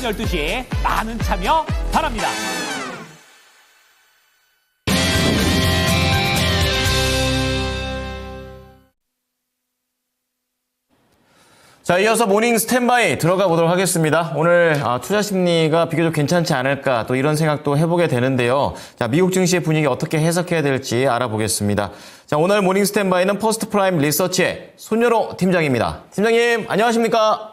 12시에 많은 참여 바랍니다. 자, 이어서 모닝 스탠바이 들어가 보도록 하겠습니다. 오늘 투자 심리가 비교적 괜찮지 않을까 또 이런 생각도 해보게 되는데요. 자, 미국 증시의 분위기 어떻게 해석해야 될지 알아보겠습니다. 자, 오늘 모닝 스탠바이는 퍼스트 프라임 리서치의 손여로 팀장입니다. 팀장님, 안녕하십니까?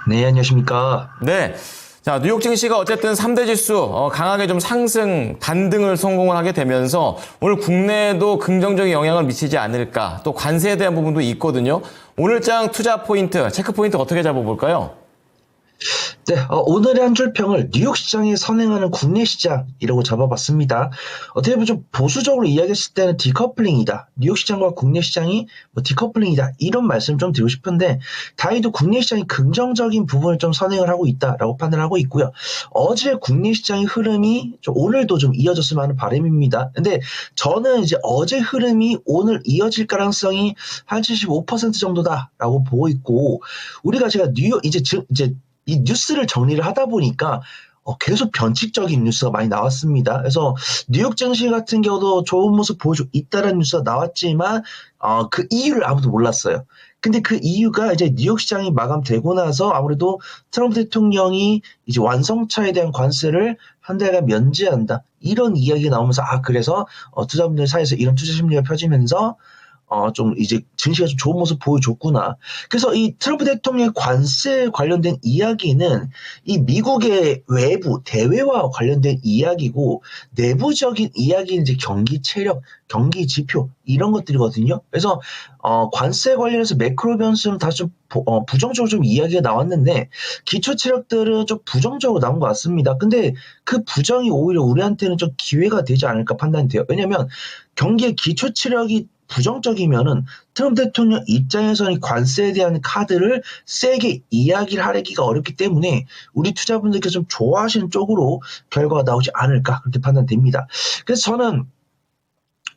네, 안녕하십니까? 네. 자, 뉴욕 증시가 어쨌든 3대 지수 강하게 좀 상승, 반등을 성공을 하게 되면서 오늘 국내에도 긍정적인 영향을 미치지 않을까, 또 관세에 대한 부분도 있거든요. 오늘장 투자 포인트, 체크 포인트 어떻게 잡아볼까요? 네, 오늘의 한 줄 평을 뉴욕 시장에 선행하는 국내 시장이라고 잡아봤습니다. 어떻게 보면 좀 보수적으로 이야기했을 때는 디커플링이다. 뉴욕 시장과 국내 시장이 디커플링이다. 이런 말씀 좀 드리고 싶은데, 다행히도 국내 시장이 긍정적인 부분을 좀 선행을 하고 있다라고 판단하고 있고요. 어제 국내 시장의 흐름이 좀 오늘도 좀 이어졌으면 하는 바람입니다. 근데 저는 이제 어제 흐름이 오늘 이어질 가능성이 한 75% 정도다라고 보고 있고, 우리가 제가 뉴욕 이제 이 뉴스를 정리를 하다 보니까 계속 변칙적인 뉴스가 많이 나왔습니다. 그래서 뉴욕 증시 같은 경우도 좋은 모습 보여주고 있다는 뉴스가 나왔지만 그 이유를 아무도 몰랐어요. 근데 그 이유가 이제 뉴욕 시장이 마감되고 나서 아무래도 트럼프 대통령이 이제 완성차에 대한 관세를 한 달간 면제한다. 이런 이야기가 나오면서 그래서 투자분들 사이에서 이런 투자 심리가 펴지면서 좀 이제 증시가 좀 좋은 모습 보여줬구나. 그래서 이 트럼프 대통령의 관세 관련된 이야기는 이 미국의 외부 대외와 관련된 이야기고, 내부적인 이야기는 이제 경기 체력, 경기 지표 이런 것들이거든요. 그래서 관세 관련해서 매크로 변수는 다시 좀 부정적으로 좀 이야기가 나왔는데, 기초 체력들은 좀 부정적으로 나온 것 같습니다. 근데 그 부정이 오히려 우리한테는 좀 기회가 되지 않을까 판단이 돼요. 왜냐하면 경기의 기초 체력이 부정적이면은 트럼프 대통령 입장에서는 이 관세에 대한 카드를 세게 이야기를 하기가 어렵기 때문에 우리 투자분들께서 좀 좋아하시는 쪽으로 결과가 나오지 않을까 그렇게 판단됩니다. 그래서 저는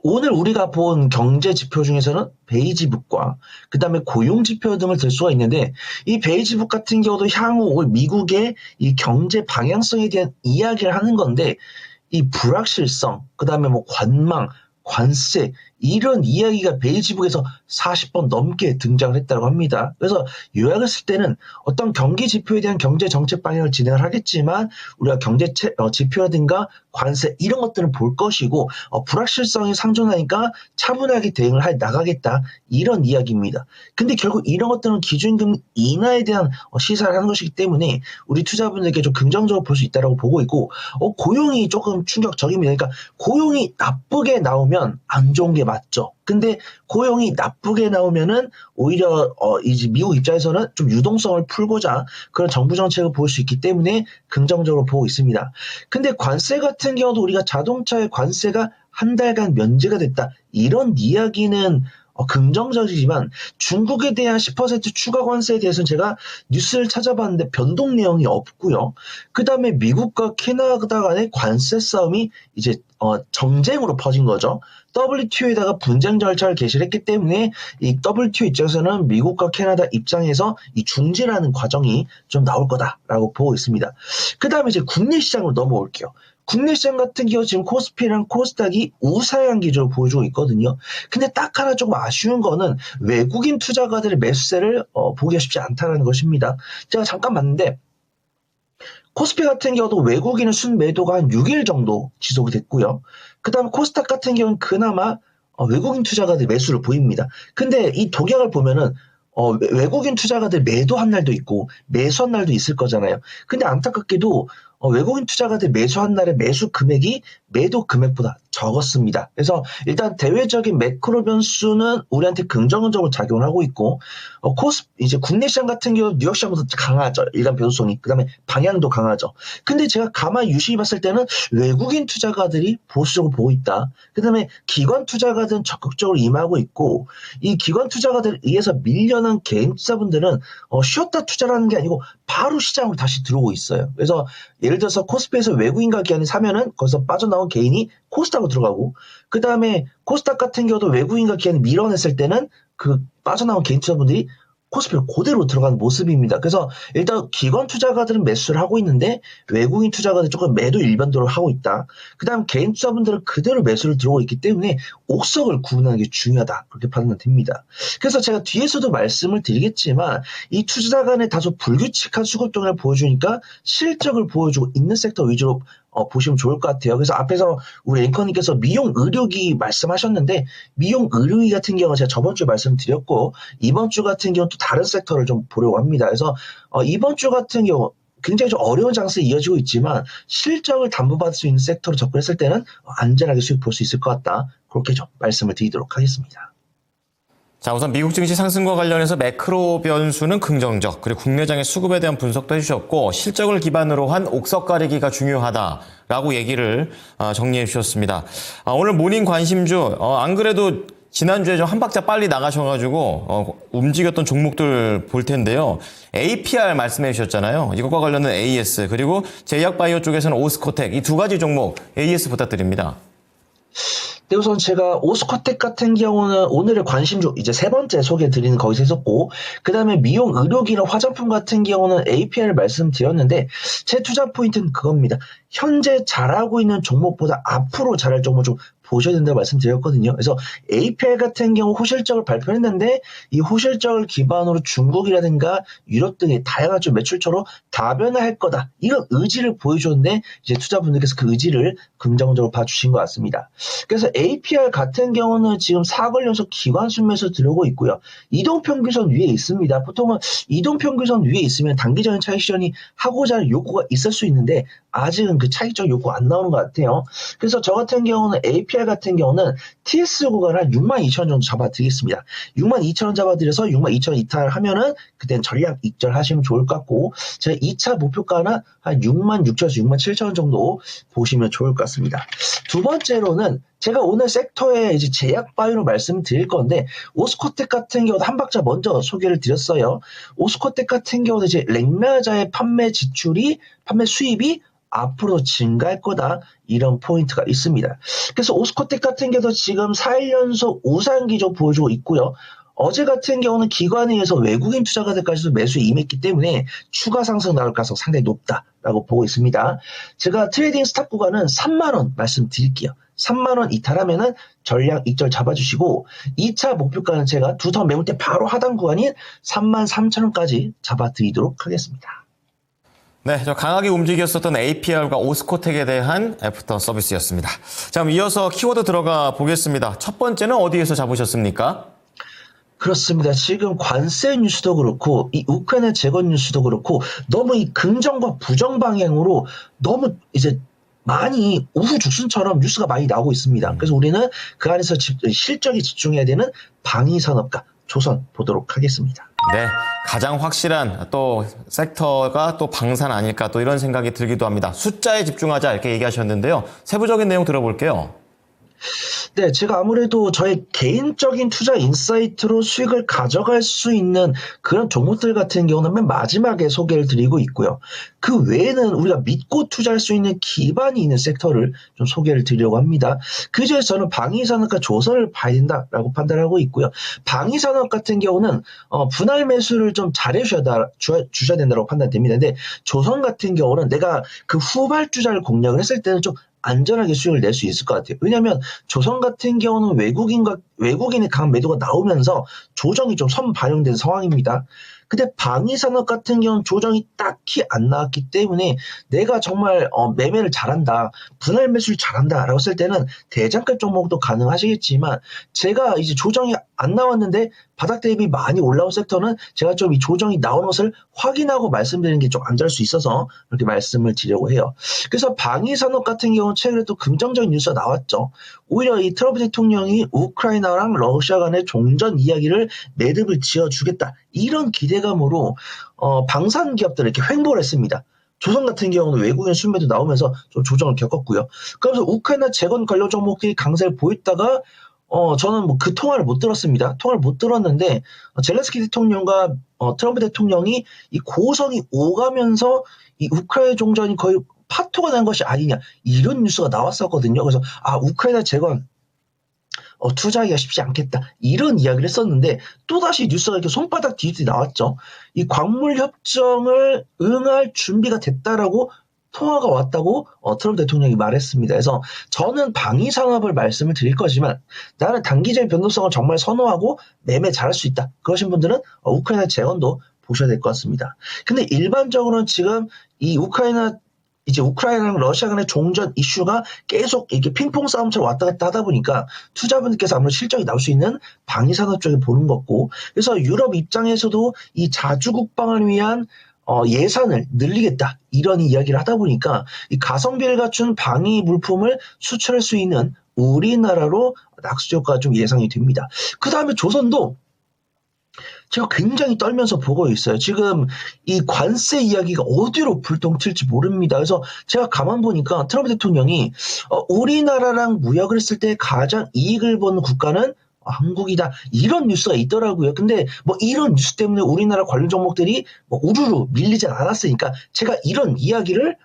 오늘 우리가 본 경제 지표 중에서는 베이지북과 그 다음에 고용지표 등을 들 수가 있는데, 이 베이지북 같은 경우도 향후 미국의 이 경제 방향성에 대한 이야기를 하는 건데, 이 불확실성, 그 다음에 뭐 관망, 관세 이런 이야기가 베이지북에서 40번 넘게 등장을 했다고 합니다. 그래서 요약했을 때는 어떤 경기 지표에 대한 경제 정책 방향을 진행을 하겠지만 우리가 경제 지표라든가 관세 이런 것들은 볼 것이고, 불확실성이 상존하니까 차분하게 대응을 해 나가겠다 이런 이야기입니다. 근데 결국 이런 것들은 기준금리 인하에 대한 시사를 하는 것이기 때문에 우리 투자분들에게 좀 긍정적으로 볼 수 있다고 보고 있고, 고용이 조금 충격적입니다. 그러니까 고용이 나쁘게 나오면 안 좋은 게 맞죠. 근데 고용이 나쁘게 나오면은 오히려 이제 미국 입장에서는 좀 유동성을 풀고자 그런 정부 정책을 볼 수 있기 때문에 긍정적으로 보고 있습니다. 근데 관세 같은 경우도 우리가 자동차의 관세가 한 달간 면제가 됐다 이런 이야기는 긍정적이지만, 중국에 대한 10% 추가 관세에 대해서는 제가 뉴스를 찾아봤는데 변동 내용이 없고요. 그 다음에 미국과 캐나다 간의 관세 싸움이 이제 정쟁으로 퍼진 거죠. WTO에다가 분쟁 절차를 개시를 했기 때문에 이 WTO 입장에서는 미국과 캐나다 입장에서 이 중재라는 과정이 좀 나올 거다라고 보고 있습니다. 그 다음에 이제 국내 시장으로 넘어올게요. 국내 시장 같은 경우 지금 코스피랑 코스닥이 우상향 기조를 보여주고 있거든요. 근데 딱 하나 조금 아쉬운 거는 외국인 투자가들의 매수세를 보기가 쉽지 않다는 것입니다. 제가 잠깐 봤는데 코스피 같은 경우도 외국인의 순매도가 한 6일 정도 지속이 됐고요. 그 다음에 코스닥 같은 경우는 그나마 외국인 투자가들 매수를 보입니다. 근데 이 독약을 보면은 외국인 투자가들 매도한 날도 있고 매수한 날도 있을 거잖아요. 근데 안타깝게도 외국인 투자가들 매수한 날의 매수 금액이 매도 금액보다 적었습니다. 그래서 일단 대외적인 매크로 변수는 우리한테 긍정적으로 작용을 하고 있고, 이제 국내 시장 같은 경우 뉴욕 시장보다 강하죠. 일단 변수성이. 그 다음에 방향도 강하죠. 근데 제가 가만히 유심히 봤을 때는 외국인 투자가들이 보수적으로 보고 있다. 그 다음에 기관 투자가들은 적극적으로 임하고 있고, 이 기관 투자가들에 의해서 밀려난 개인 투자분들은 쉬었다 투자라는 게 아니고 바로 시장으로 다시 들어오고 있어요. 그래서 예를 들어서 코스피에서 외국인과 기관이 사면은 거기서 빠져나온 개인이 코스닥으로 들어가고, 그 다음에 코스닥 같은 경우도 외국인과 기관이 밀어냈을 때는 그 빠져나온 개인 투자분들이 코스피를 그대로 들어간 모습입니다. 그래서 일단 기관 투자가들은 매수를 하고 있는데 외국인 투자가들은 조금 매도 일변도를 하고 있다. 그 다음 개인 투자분들은 그대로 매수를 들어오고 있기 때문에 옥석을 구분하는 게 중요하다. 그렇게 판단은 됩니다. 그래서 제가 뒤에서도 말씀을 드리겠지만 이 투자 간의 다소 불규칙한 수급 동향을 보여주니까 실적을 보여주고 있는 섹터 위주로 보시면 좋을 것 같아요. 그래서 앞에서 우리 앵커님께서 미용 의료기 말씀하셨는데 미용 의료기 같은 경우는 제가 저번 주에 말씀드렸고 이번 주 같은 경우는 또 다른 섹터를 좀 보려고 합니다. 그래서 이번 주 같은 경우 굉장히 좀 어려운 장세에 이어지고 있지만 실적을 담보받을 수 있는 섹터로 접근했을 때는 안전하게 수익 볼 수 있을 것 같다. 그렇게 좀 말씀을 드리도록 하겠습니다. 자, 우선 미국 증시 상승과 관련해서 매크로 변수는 긍정적, 그리고 국내장의 수급에 대한 분석도 해주셨고 실적을 기반으로 한 옥석 가리기가 중요하다라고 얘기를 정리해 주셨습니다. 오늘 모닝 관심주, 안 그래도 지난주에 좀 한 박자 빨리 나가셔가지고 움직였던 종목들 볼 텐데요. APR 말씀해 주셨잖아요. 이것과 관련된 AS, 그리고 제약바이오 쪽에서는 오스코텍, 이 두 가지 종목 AS 부탁드립니다. 네, 우선 제가 오스코텍 같은 경우는 오늘의 관심주 이제 세 번째 소개해 드리는 거기서 했었고 그 다음에 미용 의료기나 화장품 같은 경우는 APR 말씀드렸는데 제 투자 포인트는 그겁니다. 현재 잘하고 있는 종목보다 앞으로 잘할 종목 좀 보셔야 된다고 말씀드렸거든요. 그래서 APR 같은 경우 호실적을 발표했는데 이 호실적을 기반으로 중국이라든가 유럽 등의 다양한 좀 매출처로 다변화할 거다. 이런 의지를 보여줬는데 이제 투자분들께서 그 의지를 긍정적으로 봐주신 것 같습니다. 그래서 APR 같은 경우는 지금 4개월 연속 기관 순매수 들어오고 있고요. 이동평균선 위에 있습니다. 보통은 이동평균선 위에 있으면 단기적인 차익 실현이 하고자 하는 욕구가 있을 수 있는데 아직은 그 차익적 욕구 안 나오는 것 같아요. 그래서 저 같은 경우는 APR 같은 경우는 TS 구간 한 62,000원 정도 잡아드리겠습니다. 62,000원 잡아드려서 62,000원 이탈하면은 그땐 전략 익절하시면 좋을 것 같고 제가 2차 목표가는 한 66,000에서 67,000원 정도 보시면 좋을 것 같습니다. 두 번째로는 제가 오늘 섹터에 이제 제약바이오로 말씀드릴 건데 오스코텍 같은 경우도 한 박자 먼저 소개를 드렸어요. 오스코텍 같은 경우도 이제 렉나자의 판매 수입이 앞으로 증가할 거다. 이런 포인트가 있습니다. 그래서 오스코텍 같은 경우도 지금 4일 연속 우상 기조 보여주고 있고요. 어제 같은 경우는 기관에 의해서 외국인 투자가들까지도 매수에 임했기 때문에 추가 상승 나올 가능성 상당히 높다라고 보고 있습니다. 제가 트레이딩 스탑 구간은 3만 원 말씀드릴게요. 3만 원 이탈하면은 전략 익절 잡아주시고 2차 목표가는 제가 두 턴 매물 때 바로 하단 구간인 33,000원까지 잡아드리도록 하겠습니다. 네, 저 강하게 움직였었던 APR과 오스코텍에 대한 애프터 서비스였습니다. 자, 그럼 이어서 키워드 들어가 보겠습니다. 첫 번째는 어디에서 잡으셨습니까? 그렇습니다. 지금 관세 뉴스도 그렇고 이 우크라이나 재건 뉴스도 그렇고 너무 이 긍정과 부정 방향으로 너무 이제 많이 우후죽순처럼 뉴스가 많이 나오고 있습니다. 그래서 우리는 그 안에서 실적에 집중해야 되는 방위산업과 조선 보도록 하겠습니다. 네, 가장 확실한 또 섹터가 또 방산 아닐까 또 이런 생각이 들기도 합니다. 숫자에 집중하자 이렇게 얘기하셨는데요. 세부적인 내용 들어볼게요. 네, 제가 아무래도 저의 개인적인 투자 인사이트로 수익을 가져갈 수 있는 그런 종목들 같은 경우는 맨 마지막에 소개를 드리고 있고요. 그 외에는 우리가 믿고 투자할 수 있는 기반이 있는 섹터를 좀 소개를 드리려고 합니다. 그 중에서 저는 방위산업과 조선을 봐야 된다라고 판단하고 있고요. 방위산업 같은 경우는 분할 매수를 좀 주셔야 된다고 판단됩니다. 근데 조선 같은 경우는 내가 그 후발주자를 공략을 했을 때는 좀 안전하게 수익을 낼 수 있을 것 같아요. 왜냐하면 조선 같은 경우는 외국인의 강 매도가 나오면서 조정이 좀 선반영된 상황입니다. 근데 방위산업 같은 경우는 조정이 딱히 안 나왔기 때문에 내가 정말 매매를 잘한다, 분할 매수를 잘한다라고 했을 때는 대장급 종목도 가능하시겠지만 제가 이제 조정이 안 나왔는데 바닥 대비 많이 올라온 섹터는 제가 좀 이 조정이 나오는 것을 확인하고 말씀드리는 게 좀 안전할 수 있어서 이렇게 말씀을 드리려고 해요. 그래서 방위산업 같은 경우는 최근에 또 긍정적인 뉴스가 나왔죠. 오히려 이 트럼프 대통령이 우크라이나랑 러시아 간의 종전 이야기를 매듭을 지어주겠다. 이런 기대감으로 방산 기업들을 이렇게 횡보를 했습니다. 조선 같은 경우는 외국인 순매도 나오면서 좀 조정을 겪었고요. 그러면서 우크라이나 재건 관련 종목들이 강세를 보였다가 저는 뭐 그 통화를 못 들었습니다. 통화를 못 들었는데 젤렌스키 대통령과 트럼프 대통령이 이 고성이 오가면서 이 우크라이나 종전이 거의 파토가 난 것이 아니냐 이런 뉴스가 나왔었거든요. 그래서 우크라이나 재건 투자하기가 쉽지 않겠다. 이런 이야기를 했었는데 또다시 뉴스가 이렇게 손바닥 뒤집이 나왔죠. 이 광물 협정을 응할 준비가 됐다라고 통화가 왔다고 트럼프 대통령이 말했습니다. 그래서 저는 방위 산업을 말씀을 드릴 거지만 나는 단기적인 변동성을 정말 선호하고 매매 잘할 수 있다. 그러신 분들은 우크라이나 재건도 보셔야 될 것 같습니다. 근데 일반적으로는 지금 이 우크라이나랑 러시아 간의 종전 이슈가 계속 이렇게 핑퐁 싸움처럼 왔다 갔다 하다 보니까 투자분들께서 아무래도 실적이 나올 수 있는 방위산업 쪽에 보는 거고, 그래서 유럽 입장에서도 이 자주국방을 위한 예산을 늘리겠다 이런 이야기를 하다 보니까 이 가성비를 갖춘 방위 물품을 수출할 수 있는 우리나라로 낙수 효과가 좀 예상이 됩니다. 그 다음에 조선도 제가 굉장히 떨면서 보고 있어요. 지금 이 관세 이야기가 어디로 불똥 튈지 모릅니다. 그래서 제가 가만 보니까 트럼프 대통령이 우리나라랑 무역을 했을 때 가장 이익을 보는 국가는 한국이다. 이런 뉴스가 있더라고요. 근데 뭐 이런 뉴스 때문에 우리나라 관련 종목들이 뭐 우르르 밀리지 않았으니까 제가 이런 이야기를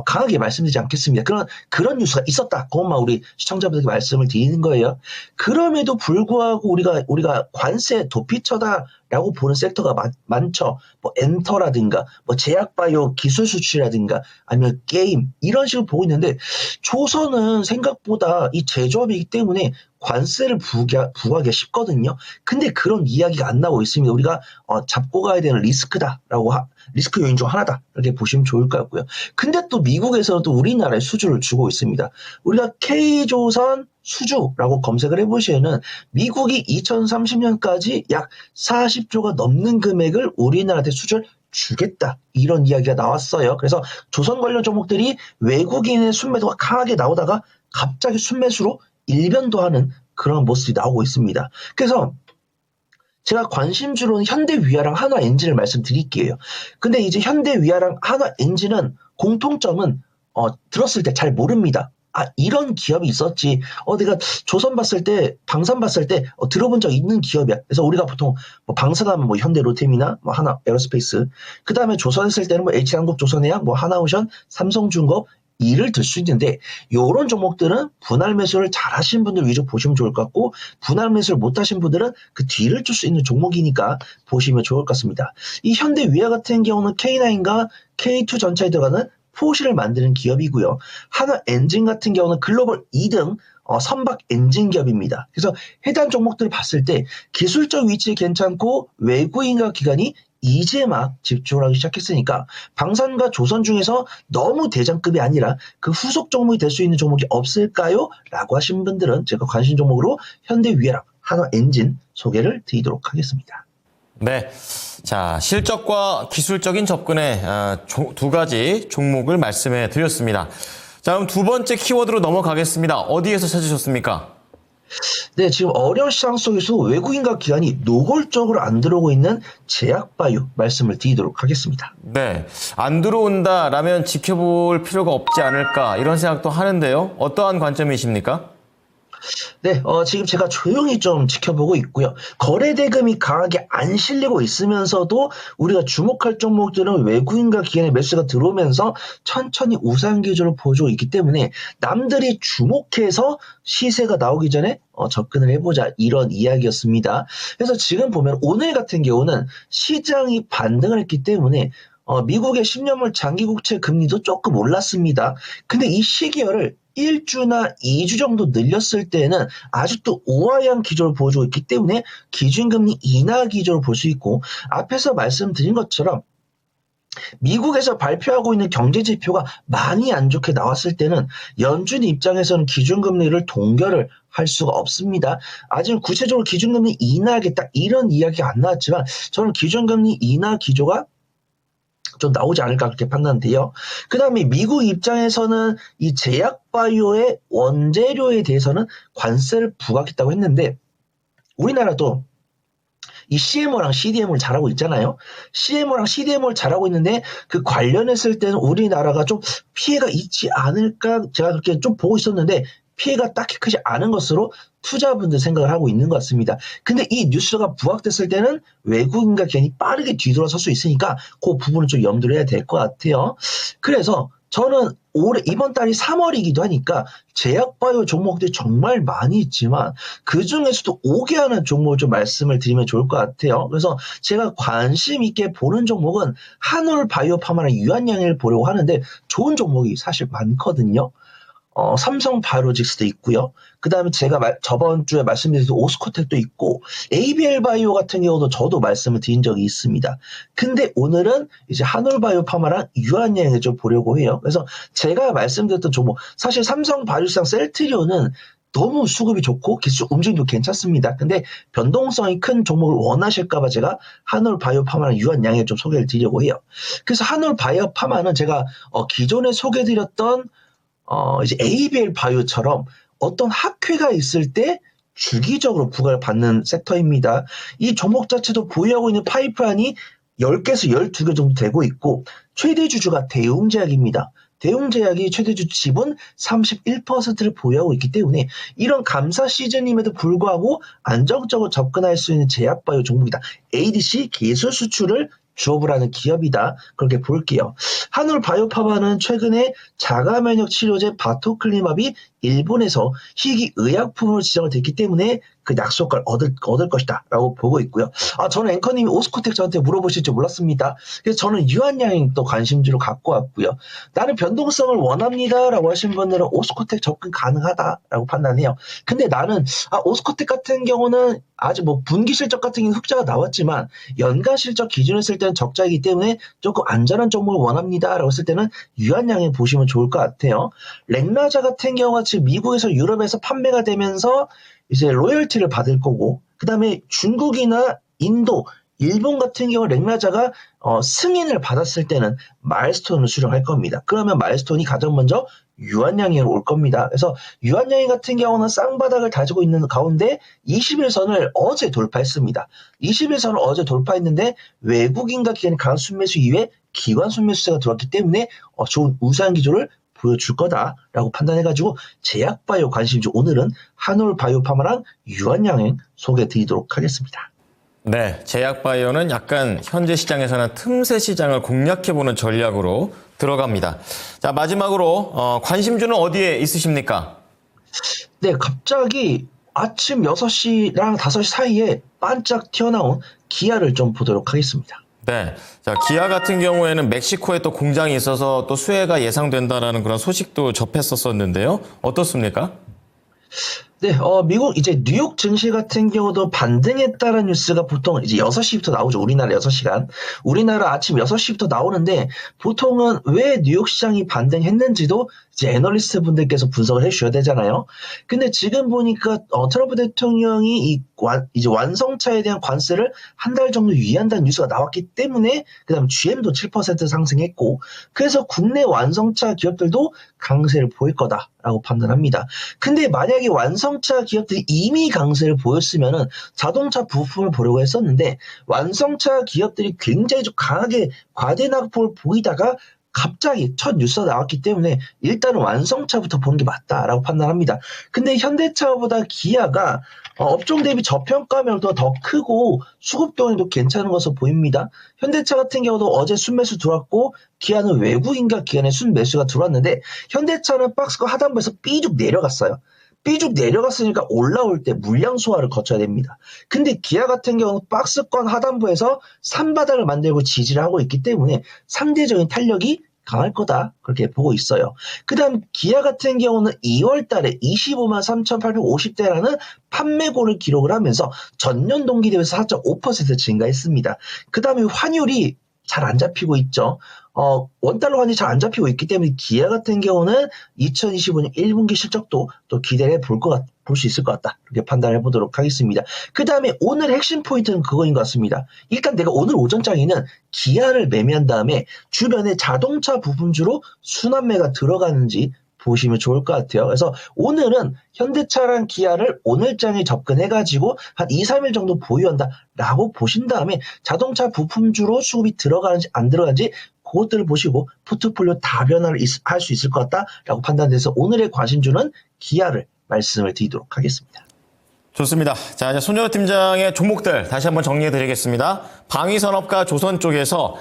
강하게 말씀드리지 않겠습니다. 그런 뉴스가 있었다. 그것만 우리 시청자분들께 말씀을 드리는 거예요. 그럼에도 불구하고 우리가 관세 도피처다라고 보는 섹터가 많죠. 뭐 엔터라든가 뭐 제약바이오 기술 수출이라든가 아니면 게임 이런 식으로 보고 있는데 조선은 생각보다 이 제조업이기 때문에 관세를 부과하기가 쉽거든요. 근데 그런 이야기가 안 나오고 있습니다. 우리가 잡고 가야 되는 리스크다라고 리스크 요인 중 하나다 이렇게 보시면 좋을 것 같고요. 근데 또 미국에서도 우리나라에 수주를 주고 있습니다. 우리가 K조선 수주라고 검색을 해보시면은 미국이 2030년까지 약 40조가 넘는 금액을 우리나라한테 수주를 주겠다 이런 이야기가 나왔어요. 그래서 조선 관련 종목들이 외국인의 순매도가 강하게 나오다가 갑자기 순매수로 일변도 하는 그런 모습이 나오고 있습니다. 그래서 제가 관심주로는 현대위아랑 한화엔진을 말씀드릴게요. 근데 이제 현대위아랑 한화엔진은 공통점은 들었을 때 잘 모릅니다. 이런 기업이 있었지. 내가 조선 봤을 때, 방산 봤을 때 들어본 적 있는 기업이야. 그래서 우리가 보통 뭐 방산하면 뭐 현대 로템이나 뭐 하나 에어로스페이스, 그 다음에 조선 했을 때는 뭐 H한국조선해양, 뭐 하나오션, 삼성중공업 이를 들 수 있는데 이런 종목들은 분할 매수를 잘 하신 분들 위주로 보시면 좋을 것 같고 분할 매수를 못 하신 분들은 그 뒤를 줄 수 있는 종목이니까 보시면 좋을 것 같습니다. 이 현대위아 같은 경우는 K9과 K2 전차에 들어가는 포시를 만드는 기업이고요. 한화엔진 같은 경우는 글로벌 2등 선박 엔진 기업입니다. 그래서 해당 종목들을 봤을 때 기술적 위치 괜찮고 외국인과 기관이 이제 막 집중을 하기 시작했으니까 방산과 조선 중에서 너무 대장급이 아니라 그 후속 종목이 될 수 있는 종목이 없을까요? 라고 하신 분들은 제가 관심 종목으로 현대위아랑 한화엔진 소개를 드리도록 하겠습니다. 네. 자, 실적과 기술적인 접근의 두 가지 종목을 말씀해 드렸습니다. 자, 그럼 두 번째 키워드로 넘어가겠습니다. 어디에서 찾으셨습니까? 네, 지금 어려운 시장 속에서 외국인과 기관이 노골적으로 안 들어오고 있는 제약바이오 말씀을 드리도록 하겠습니다. 네. 안 들어온다라면 지켜볼 필요가 없지 않을까 이런 생각도 하는데요. 어떠한 관점이십니까? 네, 지금 제가 조용히 좀 지켜보고 있고요. 거래 대금이 강하게 안 실리고 있으면서도 우리가 주목할 종목들은 외국인과 기관의 매수가 들어오면서 천천히 우상 기조를 보여주고 있기 때문에 남들이 주목해서 시세가 나오기 전에 접근을 해보자 이런 이야기였습니다. 그래서 지금 보면 오늘 같은 경우는 시장이 반등을 했기 때문에 미국의 10년물 장기국채 금리도 조금 올랐습니다. 근데 이 시기열을 1주나 2주 정도 늘렸을 때는 아직도 우아한 기조를 보여주고 있기 때문에 기준금리 인하 기조를 볼 수 있고 앞에서 말씀드린 것처럼 미국에서 발표하고 있는 경제지표가 많이 안 좋게 나왔을 때는 연준 입장에서는 기준금리를 동결을 할 수가 없습니다. 아직 구체적으로 기준금리 인하하겠다 이런 이야기가 안 나왔지만 저는 기준금리 인하 기조가 좀 나오지 않을까 그렇게 판단돼요. 그 다음에 미국 입장에서는 이 제약바이오의 원재료에 대해서는 관세를 부과하겠다고 했는데 우리나라도 이 CMO랑 CDMO를 잘하고 있잖아요. CMO랑 CDMO를 잘하고 있는데 그 관련했을 때는 우리나라가 좀 피해가 있지 않을까 제가 그렇게 좀 보고 있었는데 피해가 딱히 크지 않은 것으로 투자분들 생각을 하고 있는 것 같습니다. 근데 이 뉴스가 부각됐을 때는 외국인과 기관이 빠르게 뒤돌아설 수 있으니까 그 부분을 좀 염두를 해야 될 것 같아요. 그래서 저는 이번 달이 3월이기도 하니까 제약바이오 종목들이 정말 많이 있지만 그 중에서도 5개 하는 종목을 좀 말씀을 드리면 좋을 것 같아요. 그래서 제가 관심 있게 보는 종목은 한올바이오파마랑 유한양해를 보려고 하는데 좋은 종목이 사실 많거든요. 삼성바이오로직스도 있고요. 그 다음에 제가 저번 주에 말씀드린 오스코텍도 있고 ABL바이오 같은 경우도 저도 말씀을 드린 적이 있습니다. 근데 오늘은 이제 한올바이오파마랑 유한양해를 좀 보려고 해요. 그래서 제가 말씀드렸던 종목 사실 삼성바이오시장 셀트리온은 너무 수급이 좋고 기술 움직임도 괜찮습니다. 근데 변동성이 큰 종목을 원하실까봐 제가 한올바이오파마랑 유한양해 좀 소개를 드리려고 해요. 그래서 한올바이오파마는 제가 기존에 소개드렸던 이제 ABL 바이오처럼 어떤 학회가 있을 때 주기적으로 부과를 받는 섹터입니다. 이 종목 자체도 보유하고 있는 파이프라인이 10개에서 12개 정도 되고 있고 최대 주주가 대웅제약입니다. 대웅제약이 최대주 지분 31%를 보유하고 있기 때문에 이런 감사 시즌임에도 불구하고 안정적으로 접근할 수 있는 제약바이오 종목이다. ADC 기술 수출을 주업을 하는 기업이다. 그렇게 볼게요. 한올바이오파마는 최근에 자가면역 치료제 바토클리맙이 일본에서 희귀 의약품으로 지정을 됐기 때문에 그 약속을 얻을 것이다 라고 보고 있고요. 저는 앵커님이 오스코텍 저한테 물어보실 줄 몰랐습니다. 그래서 저는 유한양행 또 관심주로 갖고 왔고요. 나는 변동성을 원합니다 라고 하신 분들은 오스코텍 접근 가능하다라고 판단해요. 근데 나는 오스코텍 같은 경우는 아직 뭐 분기 실적 같은 경우는 흑자가 나왔지만 연간 실적 기준으로 했을 때는 적자이기 때문에 조금 안전한 종목을 원합니다 라고 했을 때는 유한양행 보시면 좋을 것 같아요. 렉나자 같은 경우가 지금 미국에서 유럽에서 판매가 되면서 이제 로열티를 받을 거고 그 다음에 중국이나 인도, 일본 같은 경우 렉나자가 승인을 받았을 때는 마일스톤을 수령할 겁니다. 그러면 마일스톤이 가장 먼저 유한양행으로 올 겁니다. 그래서 유한양행 같은 경우는 쌍바닥을 다지고 있는 가운데 21선을 어제 돌파했습니다. 21선을 어제 돌파했는데 외국인과 기관의 강한 순매수 이외에 기관 순매수세가 들어왔기 때문에 좋은 우세한 기조를 보여줄 거다라고 판단해가지고 제약바이오 관심주 오늘은 한올바이오파마랑 유한양행 소개해드리도록 하겠습니다. 네, 제약바이오는 약간 현재 시장에서는 틈새 시장을 공략해보는 전략으로 들어갑니다. 자, 마지막으로 관심주는 어디에 있으십니까? 네, 갑자기 아침 6시랑 5시 사이에 반짝 튀어나온 기아를 좀 보도록 하겠습니다. 네. 자, 기아 같은 경우에는 멕시코에 또 공장이 있어서 또 수혜가 예상된다라는 그런 소식도 접했었는데요. 어떻습니까? 네, 미국 이제 뉴욕 증시 같은 경우도 반등했다는 뉴스가 보통 이제 6시부터 나오죠. 우리나라 6시간. 우리나라 아침 6시부터 나오는데 보통은 왜 뉴욕 시장이 반등했는지도 이제 애널리스트 분들께서 분석을 해주셔야 되잖아요. 근데 지금 보니까 트럼프 대통령이 이제 완성차에 대한 관세를 한 달 정도 유예한다는 뉴스가 나왔기 때문에 그다음 GM도 7% 상승했고 그래서 국내 완성차 기업들도 강세를 보일 거다라고 판단합니다. 근데 만약에 완성차 기업들이 이미 강세를 보였으면은 자동차 부품을 보려고 했었는데 완성차 기업들이 굉장히 좀 강하게 과대 낙폭을 보이다가 갑자기 첫 뉴스가 나왔기 때문에 일단은 완성차부터 보는 게 맞다라고 판단합니다. 근데 현대차보다 기아가 업종 대비 저평가면도 더 크고 수급 동향도 괜찮은 것으로 보입니다. 현대차 같은 경우도 어제 순매수 들어왔고 기아는 외국인과 기관의 순매수가 들어왔는데 현대차는 박스가 하단부에서 삐죽 내려갔어요. 삐죽 내려갔으니까 올라올 때 물량 소화를 거쳐야 됩니다. 근데 기아 같은 경우는 박스권 하단부에서 산바닥을 만들고 지지를 하고 있기 때문에 상대적인 탄력이 강할 거다 그렇게 보고 있어요. 그 다음 기아 같은 경우는 2월 달에 25만 3,850대라는 판매고를 기록을 하면서 전년 동기 대비해서 4.5% 증가했습니다. 그 다음에 환율이 잘 안 잡히고 있죠. 원달러 환율이 잘 안 잡히고 있기 때문에 기아 같은 경우는 2025년 1분기 실적도 또 기대해 볼 수 있을 것 같다. 이렇게 판단해 보도록 하겠습니다. 그 다음에 오늘 핵심 포인트는 그거인 것 같습니다. 일단 내가 오늘 오전장에는 기아를 매매한 다음에 주변에 자동차 부품주로 순환매가 들어가는지 보시면 좋을 것 같아요. 그래서 오늘은 현대차랑 기아를 오늘장에 접근해가지고 한 2, 3일 정도 보유한다라고 보신 다음에 자동차 부품주로 수급이 들어가는지 안 들어가는지 그것들을 보시고 포트폴리오 다변화를 할 수 있을 것 같다라고 판단돼서 오늘의 관심주는 기아를 말씀을 드리도록 하겠습니다. 좋습니다. 자, 이제 손현우 팀장의 종목들 다시 한번 정리해 드리겠습니다. 방위산업과 조선 쪽에서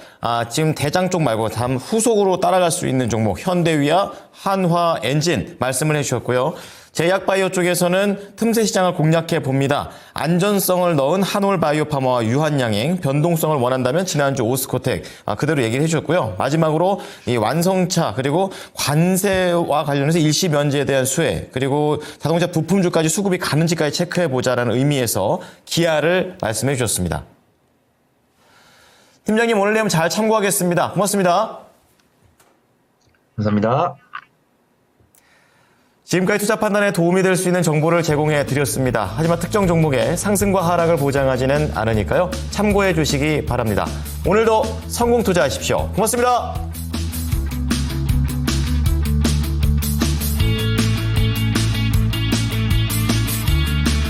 지금 대장 쪽 말고 다음 후속으로 따라갈 수 있는 종목 현대위아, 한화 엔진 말씀을 해주셨고요. 제약바이오 쪽에서는 틈새 시장을 공략해 봅니다. 안전성을 넣은 한올바이오파마와 유한양행, 변동성을 원한다면 지난주 오스코텍 그대로 얘기를 해주셨고요. 마지막으로 이 완성차 그리고 관세와 관련해서 일시 면제에 대한 수혜 그리고 자동차 부품주까지 수급이 가는지까지 체크해 보자라는 의미에서 기아를 말씀해 주셨습니다. 팀장님 오늘 내용 잘 참고하겠습니다. 고맙습니다. 감사합니다. 지금까지 투자 판단에 도움이 될 수 있는 정보를 제공해 드렸습니다. 하지만 특정 종목의 상승과 하락을 보장하지는 않으니까요. 참고해 주시기 바랍니다. 오늘도 성공 투자하십시오. 고맙습니다.